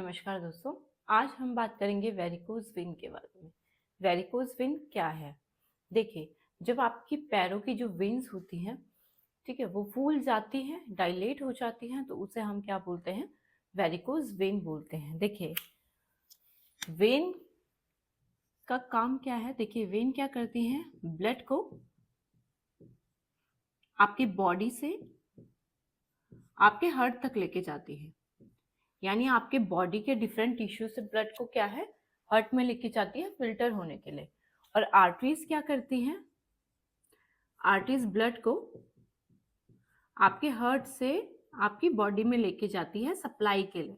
नमस्कार दोस्तों। आज हम बात करेंगे वेरिकोज वेन के बारे में। वेरिकोज वेन क्या है? देखिए, जब आपकी पैरों की जो वेन्स होती हैं, ठीक है, वो फूल जाती हैं, डायलेट हो जाती हैं, तो उसे हम क्या बोलते हैं? वेरिकोज वेन बोलते हैं। देखिए, वेन का काम क्या है? देखिए, वेन क्या करती हैं? ब्लड को आपकी बॉडी से आपके हार्ट तक लेके जाती है। यानी आपके बॉडी के डिफरेंट टिश्यू से ब्लड को क्या है, हार्ट में लेके जाती है फिल्टर होने के लिए। और आर्टरीज क्या करती हैं? आर्टरीज ब्लड को आपके हार्ट से आपकी बॉडी में लेके जाती है सप्लाई के लिए।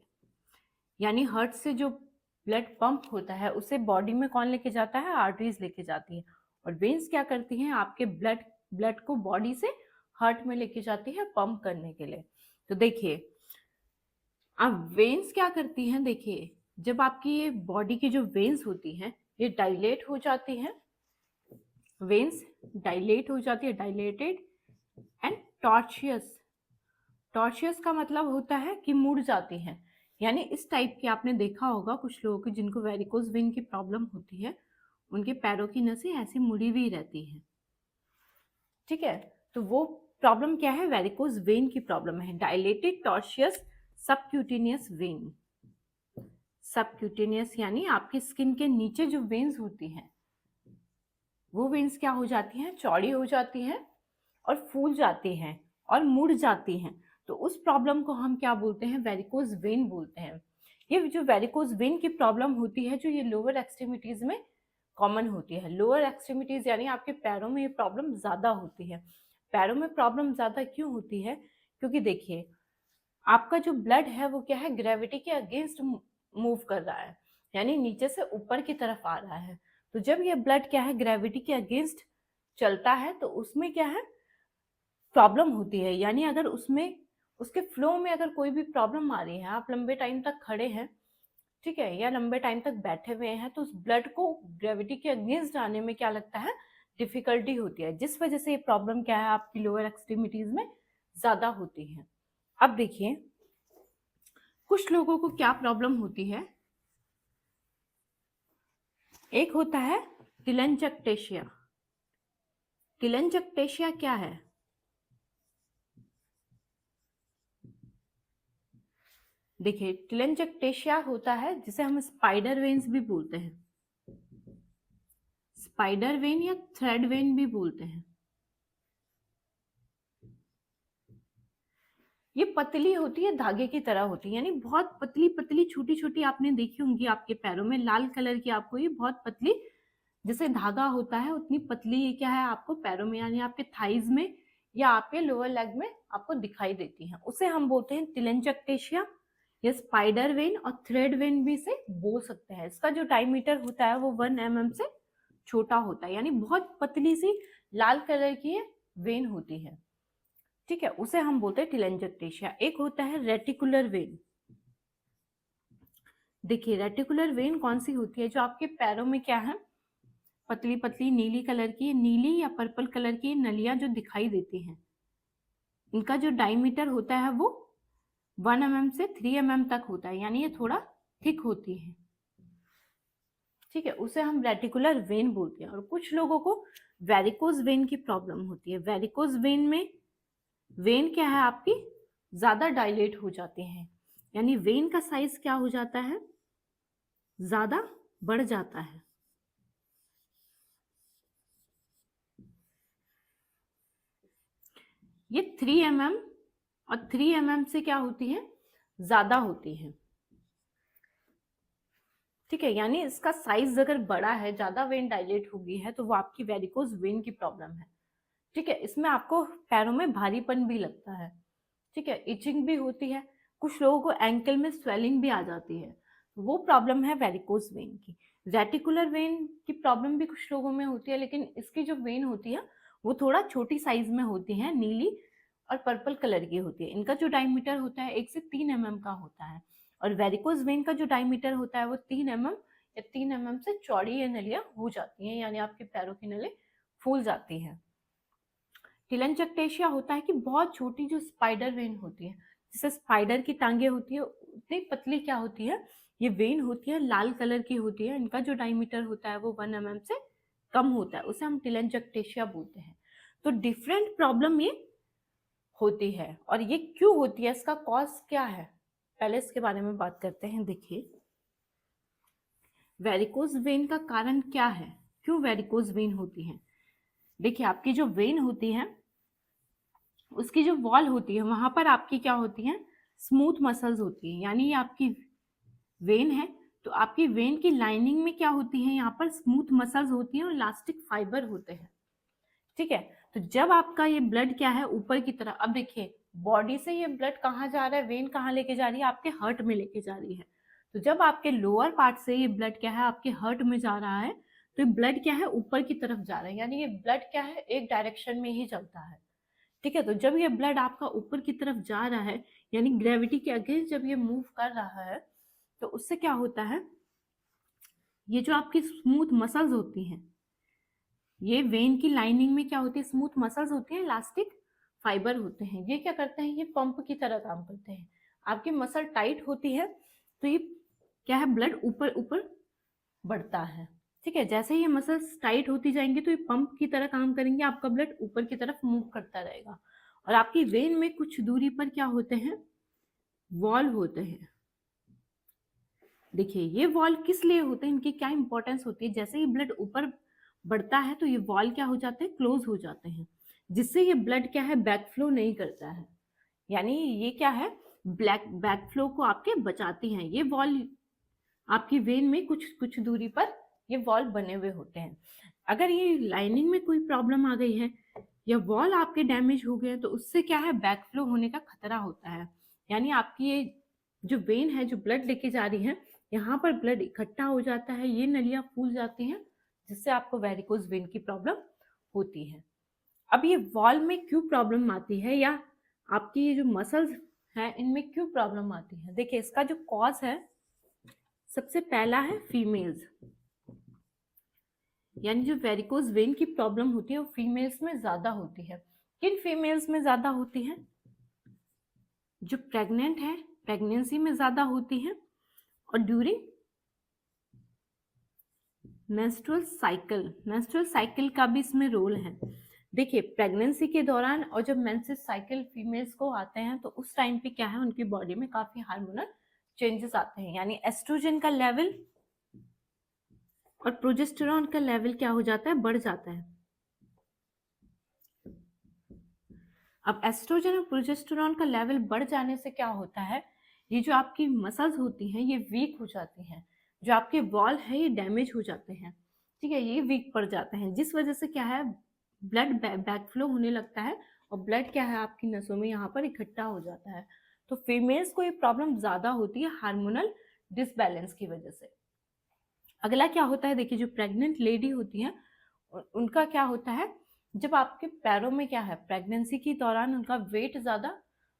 यानी हार्ट से जो ब्लड पंप होता है उसे बॉडी में कौन लेके जाता है? आर्टरीज लेके जाती है। और वेन्स क्या करती हैं? आपके ब्लड को बॉडी से हार्ट में लेके जाती है पंप करने के लिए। तो देखिए, अब वेन्स क्या करती हैं? देखिए, जब आपकी ये बॉडी की जो वेन्स होती हैं ये डायलेट हो जाती हैं, वेन्स डायलेट हो जाती है, डायलेटेड एंड टॉर्चियस। टॉर्चियस का मतलब होता है कि मुड़ जाती हैं। यानी इस टाइप की आपने देखा होगा कुछ लोगों की जिनको वेरिकोज वेन की प्रॉब्लम होती है, उनके पैरों की नसें ऐसी मुड़ी हुई रहती हैं। ठीक है, तो वो प्रॉब्लम क्या है? वेरिकोज वेन की प्रॉब्लम है, डायलेटेड टॉर्चियस सबक्यूटेनियस वेन। सबक्यूटेनियस यानी आपकी स्किन के नीचे जो वेन्स होती हैं वो वेन्स क्या हो जाती हैं? चौड़ी हो जाती हैं और फूल जाती हैं और मुड़ जाती हैं। तो उस प्रॉब्लम को हम क्या बोलते हैं? वेरिकोज वेन बोलते हैं। ये जो वेरिकोज वेन की प्रॉब्लम होती है, जो ये लोअर एक्सट्रीमिटीज में कॉमन होती है। लोअर एक्सट्रीमिटीज यानी आपके पैरों में ये प्रॉब्लम ज्यादा होती है। पैरों में प्रॉब्लम ज्यादा क्यों होती है? क्योंकि देखिए, आपका जो ब्लड है वो क्या है? ग्रेविटी के अगेंस्ट मूव कर रहा है, यानी नीचे से ऊपर की तरफ आ रहा है। तो जब ये ब्लड क्या है, ग्रेविटी के अगेंस्ट चलता है, तो उसमें क्या है? प्रॉब्लम होती है। यानी अगर उसमें उसके फ्लो में अगर कोई भी प्रॉब्लम आ रही है, आप लंबे टाइम तक खड़े हैं, ठीक है, या लंबे टाइम तक बैठे हुए हैं, तो उस ब्लड को ग्रेविटी के अगेंस्ट आने में क्या लगता है? डिफिकल्टी होती है, जिस वजह से ये प्रॉब्लम क्या है? आपकी लोअर एक्सट्रीमिटीज में ज्यादा होती है। अब देखिए, कुछ लोगों को क्या प्रॉब्लम होती है? एक होता है टिलेंचक्टेशिया। टिलेंचक्टेशिया क्या है? देखिए, टिलेंचक्टेशिया होता है जिसे हम स्पाइडर वेन्स भी बोलते हैं। स्पाइडर वेन या थ्रेड वेन भी बोलते हैं। ये पतली होती है, धागे की तरह होती है, यानी बहुत पतली पतली छोटी छोटी आपने देखी होंगी आपके पैरों में, लाल कलर की। आपको ये बहुत पतली, जैसे धागा होता है उतनी पतली ये क्या है आपको पैरों में, यानी आपके थाइज में या आपके लोअर लेग में आपको दिखाई देती है। उसे हम बोलते हैं टिलेंचक्टेशिया या स्पाइडर वेन, और थ्रेड वेन भी से बोल सकते हैं। इसका जो डायमीटर होता है वो 1 mm से छोटा होता है, यानी बहुत पतली सी लाल कलर की वेन होती है। ठीक है, उसे हम बोलते हैं टिलेंचक्टेशिया। एक होता है रेटिकुलर वेन। देखिए, रेटिकुलर वेन कौन सी होती है? जो आपके पैरों में क्या है, पतली पतली नीली कलर की, नीली या पर्पल कलर की नलियां जो दिखाई देती हैं, इनका जो डायमीटर होता है वो 1 mm से 3 mm तक होता है, यानी ये थोड़ा थिक होती है। ठीक है, उसे हम रेटिकुलर वेन बोलते हैं। और कुछ लोगों को वेरिकोज वेन की प्रॉब्लम होती है। वेरिकोज वेन में वेन क्या है आपकी? ज्यादा डायलेट हो जाते हैं, यानी वेन का साइज क्या हो जाता है? ज्यादा बढ़ जाता है। ये 3 mm और 3 mm से क्या होती है? ज्यादा होती है। ठीक है, यानी इसका साइज अगर बड़ा है, ज्यादा वेन डायलेट हो गई है, तो वो आपकी वेरिकोज वेन की प्रॉब्लम है। ठीक है, इसमें आपको पैरों में भारीपन भी लगता है। ठीक है, इचिंग भी होती है, कुछ लोगों को एंकल में स्वेलिंग भी आ जाती है। वो प्रॉब्लम है वेरिकोज वेन की। रेटिकुलर वेन की प्रॉब्लम भी कुछ लोगों में होती है, लेकिन इसकी जो वेन होती है वो थोड़ा छोटी साइज में होती है, नीली और पर्पल कलर की होती है। इनका जो डायमीटर होता है 1 से 3 mm का होता है। और वेरिकोज वेन का जो डायमीटर होता है वो 3 mm या 3 mm से चौड़ी ये नलियां हो जाती हैं, यानी आपके पैरों की नली फूल जाती है। टिलेंचक्टेशिया होता है कि बहुत छोटी जो स्पाइडर वेन होती है, जैसे स्पाइडर की टांगे होती है उतनी पतली क्या होती है, ये वेन होती है, लाल कलर की होती है, इनका जो डायमीटर होता है वो 1 mm से कम होता है, उसे हम टेलेंजेक्टेशिया बोलते हैं। तो डिफरेंट प्रॉब्लम ये होती है, और ये क्यों होती है, इसका कॉज क्या है, पहले इसके बारे में बात करते हैं। देखिए वेरिकोज वेन का कारण क्या है, क्यों वेरिकोज वेन होती है। देखिए आपकी जो वेन होती है उसकी जो वॉल होती है वहां पर आपकी क्या होती है, स्मूथ मसल्स होती है, यानी ये आपकी वेन है तो आपकी वेन की लाइनिंग में क्या होती है, यहाँ पर स्मूथ मसल्स होती है और इलास्टिक फाइबर होते हैं। ठीक है, तो जब आपका ये ब्लड क्या है ऊपर की तरफ, अब देखिए बॉडी से ये ब्लड कहाँ जा रहा है, वेन कहाँ लेके जा रही है, आपके हार्ट में लेके जा रही है। तो जब आपके लोअर पार्ट से ये ब्लड क्या है आपके हार्ट में जा रहा है, तो ये ब्लड क्या है ऊपर की तरफ जा रहा है, यानी ये ब्लड क्या है एक डायरेक्शन में ही चलता है। ठीक है, तो जब ये ब्लड आपका ऊपर की तरफ जा रहा है, यानी ग्रेविटी के अगेंस्ट जब ये मूव कर रहा है, तो उससे क्या होता है, ये जो आपकी स्मूथ मसल्स होती हैं, ये वेन की लाइनिंग में क्या होती है, स्मूथ मसल्स होती हैं, इलास्टिक फाइबर होते हैं, ये क्या करते हैं, ये पंप की तरह काम करते हैं। आपकी मसल टाइट होती है तो ये क्या है, ब्लड ऊपर ऊपर बढ़ता है। ठीक है, जैसे ही ये मसल्स टाइट होती जाएंगी तो ये पंप की तरह काम करेंगे, आपका ब्लड ऊपर की तरफ मूव करता रहेगा। और आपकी वेन में कुछ दूरी पर क्या होते हैं, वॉल्व होते हैं। देखिए ये वॉल्व किस लिए होते हैं, इनकी क्या इंपॉर्टेंस होती है, जैसे ही ब्लड ऊपर बढ़ता है तो ये वॉल्व क्या हो जाते हैं, क्लोज हो जाते हैं, जिससे ये ब्लड क्या है बैक फ्लो नहीं करता है, यानी ये क्या है, बैक फ्लो को आपके बचाती हैं। ये वॉल्व आपकी वेन में कुछ कुछ दूरी पर ये वॉल्व बने हुए होते हैं। अगर ये लाइनिंग में कोई प्रॉब्लम आ गई है या वॉल आपके डैमेज हो गए तो उससे क्या है, बैक फ्लो होने का खतरा होता है, यानी आपकी ये जो वेन है जो ब्लड लेके जा रही है, यहाँ पर ब्लड इकट्ठा हो जाता है, ये नलियां फूल जाती हैं, जिससे आपको वेरिकोज वेन की प्रॉब्लम होती है। अब ये वॉल में क्यों प्रॉब्लम आती है, या आपकी ये जो मसल्स हैं इनमें क्यों प्रॉब्लम आती है। देखिए इसका जो कॉज है, सबसे पहला है फीमेल्स, यानी जो वेरिकोज वेन की प्रॉब्लम होती है वो फीमेल्स में ज्यादा होती है। किन फीमेल्स में ज्यादा होती है, जो प्रेग्नेंट है, प्रेगनेंसी में ज्यादा होती है, और ड्यूरिंग मेंस्ट्रुअल साइकिल का भी इसमें रोल है। देखिए प्रेगनेंसी के दौरान और जब मेंसेस साइकिल फीमेल्स को आते हैं तो उस टाइम पे क्या है, उनकी बॉडी में काफी हार्मोनल चेंजेस आते हैं, यानी एस्ट्रोजन का लेवल और प्रोजेस्टेरॉन का लेवल क्या हो जाता है, बढ़ जाता है। अब एस्ट्रोजन और प्रोजेस्टेरॉन का लेवल बढ़ जाने से क्या होता है, ये जो आपकी मसल्स होती हैं ये वीक हो जाती हैं, जो आपके वॉल है ये डैमेज हो जाते हैं। ठीक है, ये वीक पड़ जाते हैं, जिस वजह से क्या है, ब्लड बैक फ्लो होने लगता है और ब्लड क्या है आपकी नसों में यहाँ पर इकट्ठा हो जाता है। तो फीमेल्स को ये प्रॉब्लम ज्यादा होती है हार्मोनल डिसबैलेंस की वजह से। अगला क्या होता है, देखिए जो प्रेग्नेंट लेडी होती है उनका क्या होता है, जब आपके पैरों में क्या है, प्रेगनेंसी के दौरान उनका वेट ज्यादा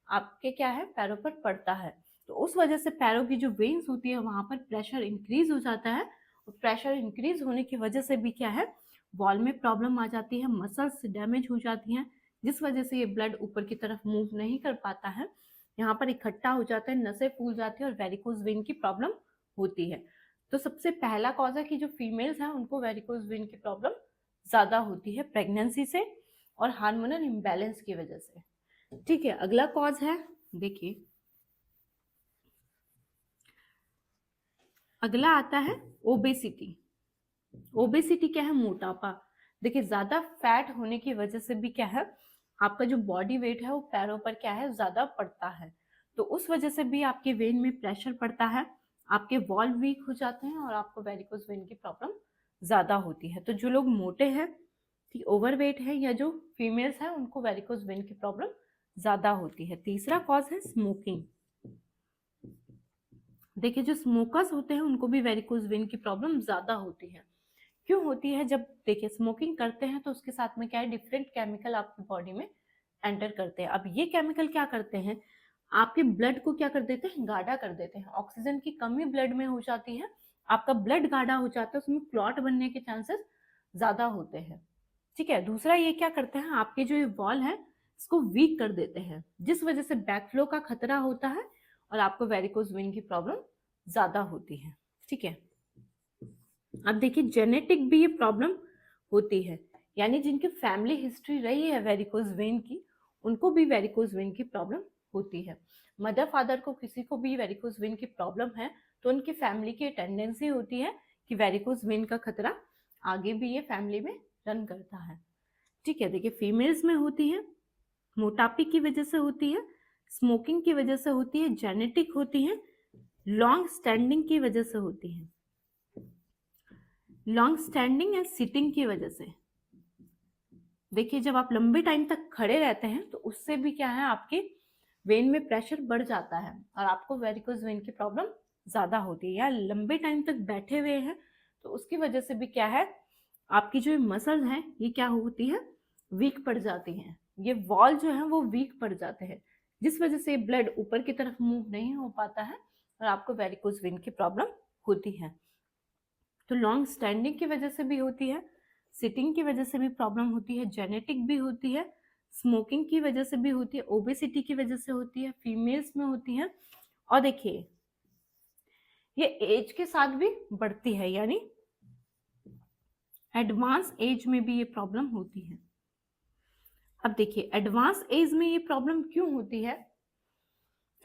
आपके क्या है पैरों पर पड़ता है, तो उस वजह से पैरों की जो वेन्स होती है वहां पर प्रेशर इंक्रीज हो जाता है, और प्रेशर इंक्रीज होने की वजह से भी क्या है, वॉल में प्रॉब्लम आ जाती है, मसल्स डैमेज हो जाती हैं, जिस वजह से ये ब्लड ऊपर की तरफ मूव नहीं कर पाता है, यहाँ पर इकट्ठा हो जाता है, नसें फूल जाती है और वेरिकोज वेन की प्रॉब्लम होती है। तो सबसे पहला कॉज है कि जो फीमेल्स हैं उनको वेरिकोज वेन की प्रॉब्लम ज्यादा होती है प्रेगनेंसी से और हार्मोनल इम्बैलेंस की वजह से। ठीक है, अगला कॉज है, देखिए अगला आता है ओबेसिटी। ओबेसिटी क्या है, मोटापा। देखिए ज्यादा फैट होने की वजह से भी क्या है, आपका जो बॉडी वेट है वो पैरों पर क्या है ज्यादा पड़ता है, तो उस वजह से भी आपके वेन में प्रेशर पड़ता है, आपके वॉल्व वीक हो जाते हैं और आपको वेरिकोज वेन की प्रॉब्लम ज्यादा होती है। तो जो लोग मोटे हैं, ठीक ओवरवेट है, या जो फीमेल्स हैं उनको वेरिकोज वेन की प्रॉब्लम ज्यादा होती है। तीसरा कॉज है स्मोकिंग। देखिए जो स्मोकर्स होते हैं उनको भी वेरिकोज वेन की प्रॉब्लम ज्यादा होती है। क्यों होती है, जब देखिए स्मोकिंग करते हैं तो उसके साथ में क्या है, डिफरेंट केमिकल आपकी बॉडी में एंटर करते हैं। अब ये केमिकल क्या करते हैं, आपके ब्लड को क्या कर देते हैं, गाढ़ा कर देते हैं, ऑक्सीजन की कमी ब्लड में हो जाती है, आपका ब्लड गाढ़ा हो जाता है, उसमें क्लॉट बनने के चांसेस ज्यादा होते हैं। ठीक है, दूसरा ये क्या करते हैं, आपके जो ये वॉल है इसको वीक कर देते हैं, जिस वजह से बैकफ्लो का खतरा होता है और आपको वेरिकोज वेन की प्रॉब्लम ज्यादा होती है। ठीक है, अब देखिए जेनेटिक भी ये प्रॉब्लम होती है, यानी जिनकी फैमिली हिस्ट्री रही है वेरिकोज वेन की, उनको भी वेरिकोज वेन की प्रॉब्लम होती है। मदर फादर को किसी को भी वेरिकोज वेन की प्रॉब्लम है तो उनकी फैमिली की टेंडेंसी होती है कि वेरिकोज वेन का खतरा आगे भी ये फैमिली में रन करता है। ठीक है, देखिए फीमेल्स में होती है, मोटापे की वजह से होती है, स्मोकिंग की वजह से होती है, जेनेटिक होती है, लॉन्ग स्टैंडिंग की वजह से होती है, लॉन्ग स्टैंडिंग या सिटिंग की वजह से। देखिए जब आप लंबे टाइम तक खड़े रहते हैं तो उससे भी क्या है, आपके वेन में प्रेशर बढ़ जाता है और आपको वेरिकोज वेन की प्रॉब्लम ज्यादा होती है। या लंबे टाइम तक बैठे हुए हैं तो उसकी वजह से भी क्या है, आपकी जो मसल्स हैं ये क्या होती है, वीक पड़ जाती हैं, ये वॉल जो है वो वीक पड़ जाते हैं, जिस वजह से ब्लड ऊपर की तरफ मूव नहीं हो पाता है और आपको वेरिकोज वेन की प्रॉब्लम होती है। तो लॉन्ग स्टैंडिंग की वजह से भी होती है, सिटिंग की वजह से भी प्रॉब्लम होती है, जेनेटिक भी होती है, स्मोकिंग की वजह से भी होती है, ओबेसिटी की वजह से होती है, फीमेल्स में होती है। और देखिए ये एज के साथ भी बढ़ती है, यानी एडवांस एज में भी ये प्रॉब्लम होती है। अब देखिए एडवांस एज में ये प्रॉब्लम क्यों होती है,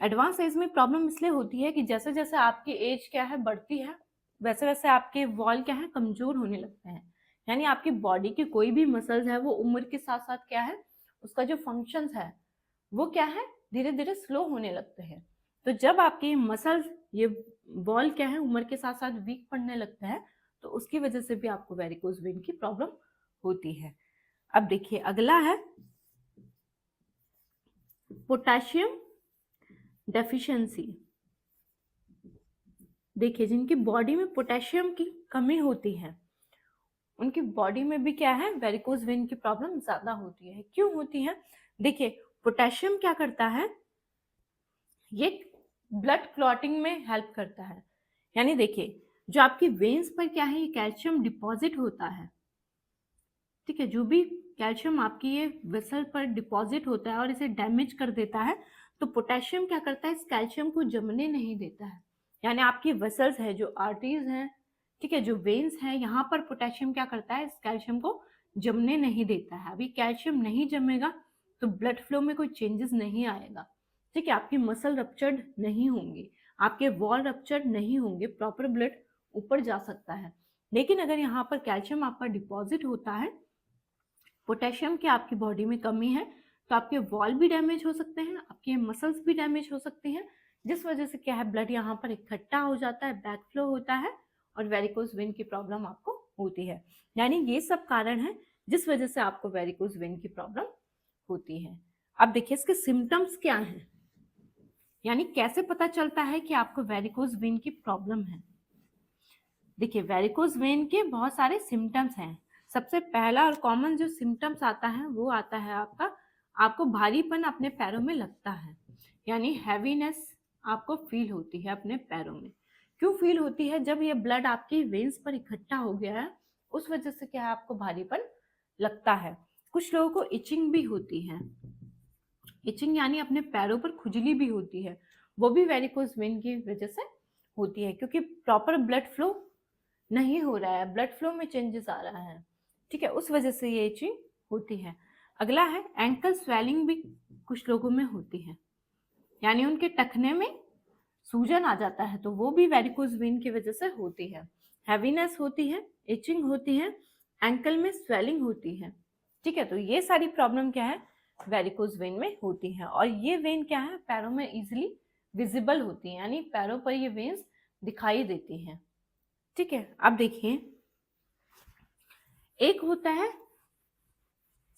एडवांस एज में प्रॉब्लम इसलिए होती है कि जैसे जैसे आपकी एज क्या है बढ़ती है, वैसे वैसे आपके वॉल क्या है, कमजोर होने लगते हैं। यानी आपकी बॉडी की कोई भी मसल्स है वो उम्र के साथ साथ क्या है, उसका जो फंक्शंस है वो क्या है, धीरे धीरे स्लो होने लगते हैं। तो जब आपके मसल्स, ये वॉल क्या है, उम्र के साथ साथ वीक पड़ने लगता है, तो उसकी वजह से भी आपको वेरिकोज वेन की प्रॉब्लम होती है। अब देखिए अगला है पोटेशियम डेफिशिएंसी। देखिए जिनकी बॉडी में पोटेशियम की कमी होती है उनकी बॉडी में भी क्या है, वेरिकोज वेन की प्रॉब्लम ज्यादा होती है। क्यों होती है, देखिए पोटेशियम क्या करता है, ये ब्लड क्लॉटिंग में हेल्प करता है। यानी देखिए जो आपकी वेन्स पर क्या है, ये कैल्शियम डिपॉजिट होता है। ठीक है, जो भी कैल्शियम आपकी ये वेसल पर डिपॉजिट होता है और इसे डैमेज कर देता है, तो पोटेशियम क्या करता है, इस कैल्शियम को जमने नहीं देता है। यानी आपकी वेसल्स है, जो आर्टरीज हैं, ठीक है, जो वेन्स हैं, यहाँ पर पोटेशियम क्या करता है, इस कैल्शियम को जमने नहीं देता है। अभी कैल्शियम नहीं जमेगा तो ब्लड फ्लो में कोई चेंजेस नहीं आएगा। ठीक है, आपकी मसल रप्चर्ड नहीं होंगी, आपके वॉल रप्चर्ड नहीं होंगे, प्रॉपर ब्लड ऊपर जा सकता है। लेकिन अगर यहाँ पर कैल्शियम आपका डिपॉजिट होता है, पोटेशियम की आपकी बॉडी में कमी है, तो आपके वॉल भी डैमेज हो सकते हैं, आपके मसल्स भी डैमेज हो सकते हैं, जिस वजह से क्या है, ब्लड यहाँ पर इकट्ठा हो जाता है, बैक फ्लो होता है और वेरिकोज वेन की प्रॉब्लम आपको होती है। यानी ये सब कारण है जिस वजह से आपको वेरिकोज वेन की प्रॉब्लम होती है। अब देखिए इसके सिम्टम्स क्या हैं, यानी कैसे पता चलता है कि आपको वेरिकोज वेन की प्रॉब्लम है। देखिए वेरिकोज वेन के बहुत सारे सिम्टम्स हैं। सबसे पहला और कॉमन जो सिम्टम्स आता है वो आता है आपको भारीपन अपने पैरों में लगता है, यानी हैवीनेस आपको फील होती है अपने पैरों में। क्यों फील होती है, जब ये ब्लड आपकी वेन्स पर इकट्ठा हो गया है उस वजह से क्या है, आपको भारीपन लगता है। कुछ लोगों को इचिंग भी होती है, इचिंग यानी अपने पैरों पर खुजली भी होती है, वो भी वेरिकोज वेन की वजह से होती है, क्योंकि प्रॉपर ब्लड फ्लो नहीं हो रहा है, ब्लड फ्लो में चेंजेस आ रहा है। ठीक है, उस वजह से ये इचिंग होती है। अगला है एंकल स्वेलिंग, भी कुछ लोगों में होती है, यानी उनके टखने में सूजन आ जाता है, तो वो भी वेरिकोज वेन की वजह से होती है। हैवीनेस होती है, इचिंग होती है, एंकल में स्वेलिंग होती है। ठीक है, तो ये सारी प्रॉब्लम क्या है, वेरिकोज वेन में होती है। और ये वेन क्या है, पैरों में इजिली विजिबल होती है, यानी पैरों पर ये वेन्स दिखाई देती हैं। ठीक है, अब देखिए एक होता है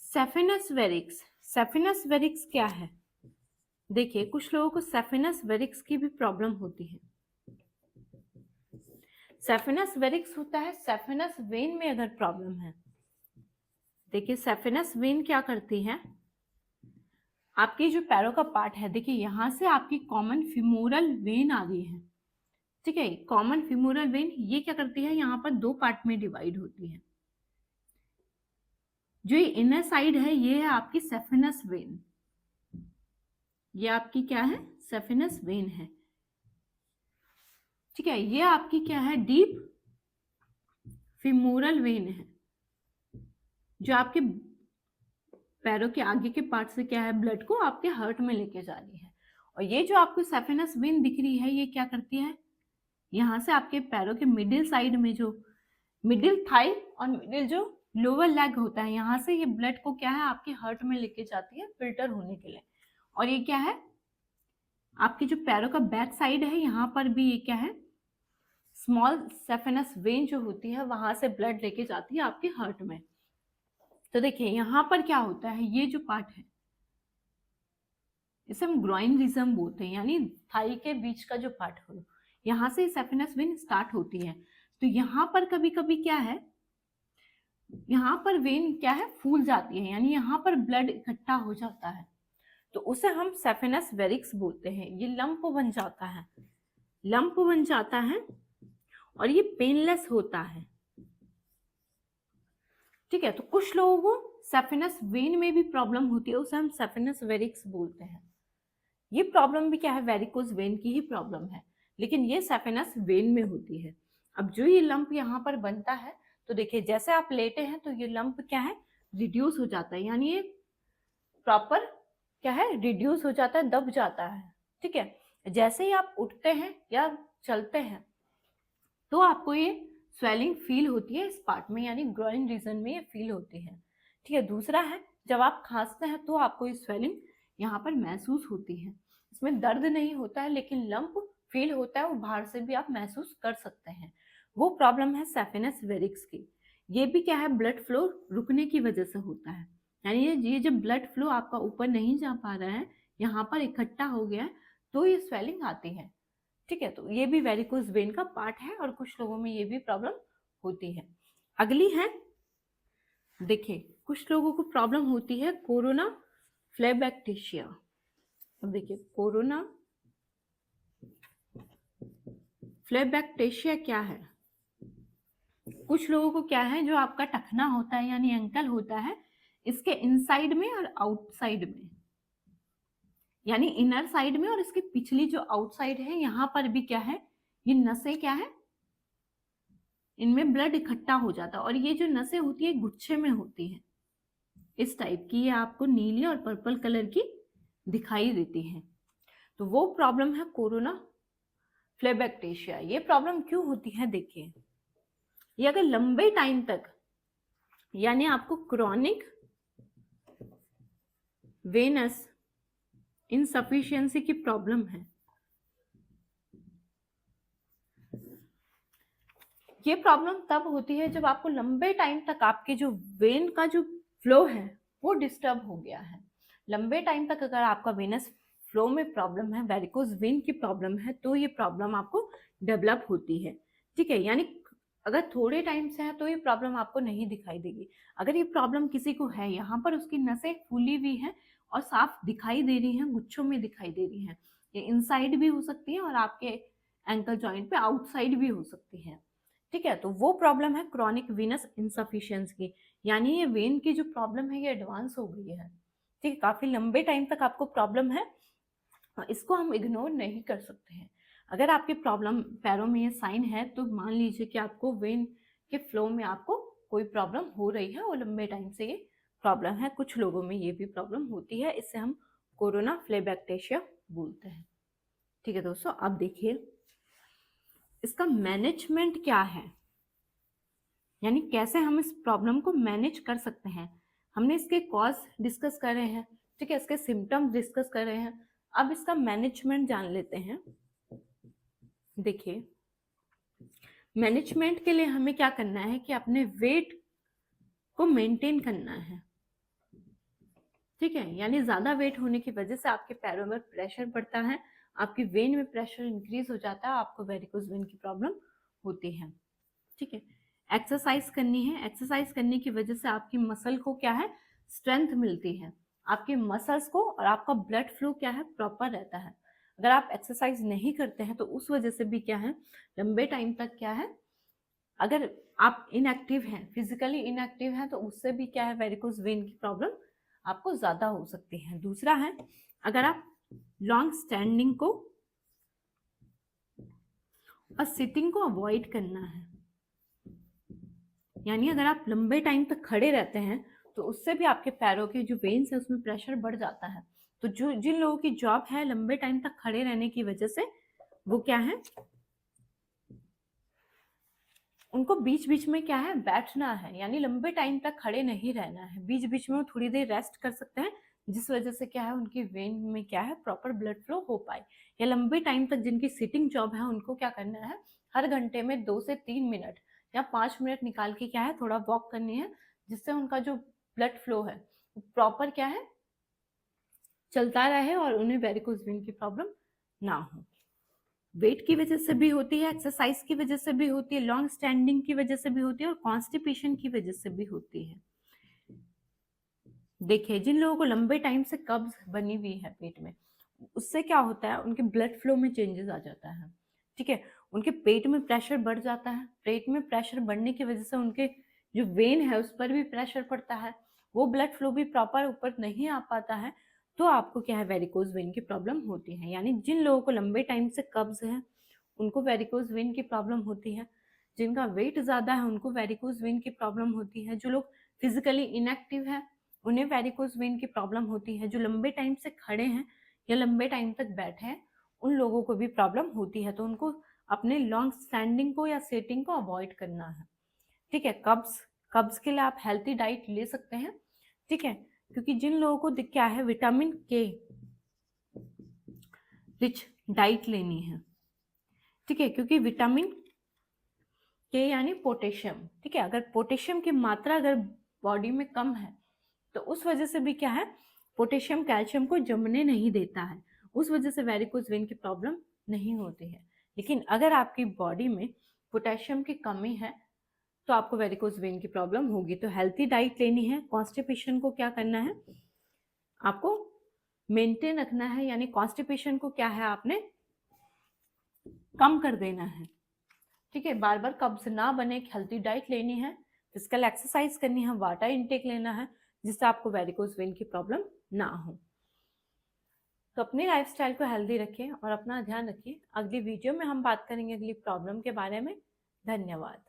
सेफिनस वेरिक्स। सेफिनस वेरिक्स क्या है, देखिए कुछ लोगों को सेफिनस वेरिक्स की भी प्रॉब्लम होती है। सेफिनस वेरिक्स होता है सेफिनस वेन में अगर प्रॉब्लम है। देखिए सेफिनस वेन क्या करती है, आपकी जो पैरों का पार्ट है, देखिए यहां से आपकी कॉमन फिमोरल वेन आ रही है। ठीक है, कॉमन फिमोरल वेन ये क्या करती है, यहाँ पर दो पार्ट में डिवाइड होती है। जो ये इनर साइड है ये है आपकी सेफिनस वेन, ये आपकी क्या है, सेफिनस वेन है, ठीक है। ये आपकी क्या है, डीप फीमोरल वेन है, जो आपके पैरों के आगे के पार्ट से क्या है, ब्लड को आपके हार्ट में लेके जा रही है। और ये जो आपको सेफिनस वेन दिख रही है, ये क्या करती है, यहाँ से आपके पैरों के मिडिल साइड में जो मिडिल थाई और मिडिल जो लोअर लेग होता है, यहाँ से ये ब्लड को क्या है आपके हार्ट में लेके जाती है फिल्टर होने के लिए। और ये क्या है, आपके जो पैरों का बैक साइड है, यहाँ पर भी ये क्या है, स्मॉल सेफिनस वेन जो होती है वहां से ब्लड लेके जाती है आपके हार्ट में। तो देखिए यहाँ पर क्या होता है, ये जो पार्ट है इसे हम ग्रॉइन रीजन बोलते हैं, यानी थाई के बीच का जो पार्ट हो, यहाँ से सेफिनस वेन स्टार्ट होती है। तो यहाँ पर कभी कभी क्या है, यहाँ पर वेन क्या है फूल जाती है, यानी यहाँ पर ब्लड इकट्ठा हो जाता है, तो उसे हम सेफिनस वेरिक्स बोलते हैं। ये लंप बन जाता है, लंप बन जाता है और ये पेनलेस होता है, ठीक है। तो कुछ लोगों को सेफिनस वेन में भी प्रॉब्लम होती है, उसे हम सेफिनस वेरिक्स बोलते हैं। ये प्रॉब्लम भी क्या है, वेरिकोज वेन की ही प्रॉब्लम है, लेकिन ये सेफिनस वेन में होती है। अब जो ये लंप यहाँ पर बनता है, तो देखिए जैसे आप लेटे हैं तो ये लंप क्या है, रिड्यूस हो जाता है, यानी ये प्रॉपर क्या है, रिड्यूस हो जाता है, दब जाता है, ठीक है। जैसे ही आप उठते हैं या चलते हैं तो आपको ये स्वेलिंग फील होती है इस पार्ट में, यानी ग्रॉइन रीजन में ये फील होती है, ठीक है। दूसरा है, जब आप खांसते हैं तो आपको ये स्वेलिंग यहाँ पर महसूस होती है, इसमें दर्द नहीं होता है लेकिन लंप फील होता है, वो बाहर से भी आप महसूस कर सकते हैं। वो प्रॉब्लम है सेफिनस वेरिक्स की। ये भी क्या है, ब्लड फ्लो रुकने की वजह से होता है, यानी ये जब ब्लड फ्लो आपका ऊपर नहीं जा पा रहा है, यहाँ पर इकट्ठा हो गया है, तो ये स्वेलिंग आती है, ठीक है। तो ये भी वेरिकोज वेन का पार्ट है और कुछ लोगों में ये भी प्रॉब्लम होती है। अगली है, देखिए कुछ लोगों को प्रॉब्लम होती है कोरोना फ्लेबैक्टीशिया। अब देखिए कोरोना फ्लेबैक्टीशिया क्या है, कुछ लोगों को क्या है, जो आपका टखना होता है यानी एंकल होता है, इसके इनसाइड में और आउटसाइड में, यानी इनर साइड में और इसके पिछली जो आउटसाइड है, यहाँ पर भी क्या है, ये नसें क्या है, इनमें ब्लड इकट्ठा हो जाता है। और ये जो नसें होती है गुच्छे में होती है, इस टाइप की, ये आपको नीली और पर्पल कलर की दिखाई देती है। तो वो प्रॉब्लम है कोरोना फ्लेबैक्टीशिया। ये प्रॉब्लम क्यों होती है, देखिए ये अगर लंबे टाइम तक, यानी आपको क्रॉनिक वेनस इनसफिशियंसी की प्रॉब्लम है, ये प्रॉब्लम तब होती है जब आपको लंबे टाइम तक आपके जो वेन का जो फ्लो है वो डिस्टर्ब हो गया है। लंबे टाइम तक अगर आपका वेनस फ्लो में प्रॉब्लम है, वेरिकोज वेन की प्रॉब्लम है, तो ये प्रॉब्लम आपको डेवलप होती है, ठीक है। यानी अगर थोड़े टाइम से है तो ये प्रॉब्लम आपको नहीं दिखाई देगी। अगर ये प्रॉब्लम किसी को है, यहाँ पर उसकी नसें फूली हुई हैं और साफ दिखाई दे रही हैं, गुच्छों में दिखाई दे रही हैं, ये इनसाइड भी हो सकती है और आपके एंकल जॉइंट पे आउटसाइड भी हो सकती है, ठीक है। तो वो प्रॉब्लम है क्रॉनिक वीनस इनसफिशियंसी की, यानी ये वेन की जो प्रॉब्लम है ये एडवांस हो गई है, ठीक है। काफी लंबे टाइम तक आपको प्रॉब्लम है, इसको हम इग्नोर नहीं कर सकते हैं। अगर आपके प्रॉब्लम पैरों में ये साइन है तो मान लीजिए कि आपको वेन के फ्लो में आपको कोई प्रॉब्लम हो रही है और लंबे टाइम से ये प्रॉब्लम है। कुछ लोगों में ये भी प्रॉब्लम होती है, इससे हम कोरोना फ्लेबैक्टीशिया बोलते हैं, ठीक है दोस्तों। अब देखिए इसका मैनेजमेंट क्या है, यानी कैसे हम इस प्रॉब्लम को मैनेज कर सकते हैं। हमने इसके कॉज डिस्कस कर रहे हैं, ठीक है, इसके सिम्टम्स डिस्कस कर रहे हैं, अब इसका मैनेजमेंट जान लेते हैं। देखिए मैनेजमेंट के लिए हमें क्या करना है कि अपने वेट को मेंटेन करना है, ठीक है। यानी ज्यादा वेट होने की वजह से आपके पैरों में प्रेशर पड़ता है, आपकी वेन में प्रेशर इंक्रीज हो जाता है, आपको वेरिकोज वेन की प्रॉब्लम होती है, ठीक है। एक्सरसाइज करनी है, एक्सरसाइज करने की वजह से आपकी मसल को क्या है, स्ट्रेंथ मिलती है, आपके मसल्स को, और आपका ब्लड फ्लो क्या है, प्रॉपर रहता है। अगर आप एक्सरसाइज नहीं करते हैं तो उस वजह से भी क्या है, लंबे टाइम तक क्या है, अगर आप इनएक्टिव हैं, फिजिकली इनएक्टिव हैं, तो उससे भी क्या है, वेरिकोज वेन की प्रॉब्लम आपको ज्यादा हो सकती है। दूसरा है, अगर आप लॉन्ग स्टैंडिंग को और सिटिंग को अवॉइड करना है, यानी अगर आप लंबे टाइम तक खड़े रहते हैं तो उससे भी आपके पैरों के जो वेन्स है उसमें प्रेशर बढ़ जाता है। तो जो जिन लोगों की जॉब है लंबे टाइम तक खड़े रहने की वजह से, वो क्या है, उनको बीच बीच में क्या है, बैठना है, यानी लंबे टाइम तक खड़े नहीं रहना है, बीच बीच में वो थोड़ी देर रेस्ट कर सकते हैं, जिस वजह से क्या है, उनकी वेन में क्या है, प्रॉपर ब्लड फ्लो हो पाए। या लंबे टाइम तक जिनकी सिटिंग जॉब है उनको क्या करना है, हर घंटे में 2 से 3 मिनट या 5 मिनट निकाल के क्या है, थोड़ा वॉक करनी है, जिससे उनका जो ब्लड फ्लो है प्रॉपर क्या है, चलता रहे और उन्हें वेरिकोज वेन की प्रॉब्लम ना हो। वेट की वजह से भी होती है, एक्सरसाइज की वजह से भी होती है, लॉन्ग स्टैंडिंग की वजह से भी होती है, और कॉन्स्टिपेशन की वजह से भी होती है। देखिए, जिन लोगों को लंबे टाइम से कब्ज बनी हुई है पेट में, उससे क्या होता है, उनके ब्लड फ्लो में चेंजेस आ जाता है। ठीक है, उनके पेट में प्रेशर बढ़ जाता है, पेट में प्रेशर बढ़ने की वजह से उनके जो वेन है उस पर भी प्रेशर पड़ता है, वो ब्लड फ्लो भी प्रॉपर ऊपर नहीं आ पाता है, तो आपको क्या है, वेरिकोज वेन की प्रॉब्लम होती है। यानी जिन लोगों को लंबे टाइम से कब्ज है उनको वेरिकोज वेन की प्रॉब्लम होती है, जिनका वेट ज़्यादा है उनको वेरिकोज वेन की प्रॉब्लम होती है, जो लोग फिजिकली इनएक्टिव है उन्हें वेरिकोज वेन की प्रॉब्लम होती है, जो लंबे टाइम से खड़े हैं या लंबे टाइम तक बैठे हैं उन लोगों को भी प्रॉब्लम होती है। तो उनको अपने लॉन्ग स्टैंडिंग को या सेटिंग को अवॉइड करना है। ठीक है, कब्ज कब्ज के लिए आप हेल्थी डाइट ले सकते हैं। ठीक है, क्योंकि जिन लोगों को क्या है, विटामिन के रिच डाइट लेनी है। ठीक है, क्योंकि विटामिन के यानी पोटेशियम, ठीक है, अगर पोटेशियम की मात्रा अगर बॉडी में कम है तो उस वजह से भी क्या है, पोटेशियम कैल्शियम को जमने नहीं देता है, उस वजह से वेरिकोज वेन की प्रॉब्लम नहीं होती है। लेकिन अगर आपकी बॉडी में पोटेशियम की कमी है तो आपको वेरिकोज वेन की प्रॉब्लम होगी। तो हेल्थी डाइट लेनी है, कॉन्स्टिपेशन को क्या करना है, आपको मेंटेन रखना है, यानी कॉन्स्टिपेशन को क्या है, आपने कम कर देना है। ठीक है, बार बार कब्ज ना बने, हेल्थी डाइट लेनी है, फिजिकल एक्सरसाइज करनी है, वाटर इनटेक लेना है, जिससे आपको वेरिकोज वेन की प्रॉब्लम ना हो। तो अपनी लाइफस्टाइल को हेल्दी रखें और अपना ध्यान रखिए। अगली वीडियो में हम बात करेंगे अगली प्रॉब्लम के बारे में। धन्यवाद।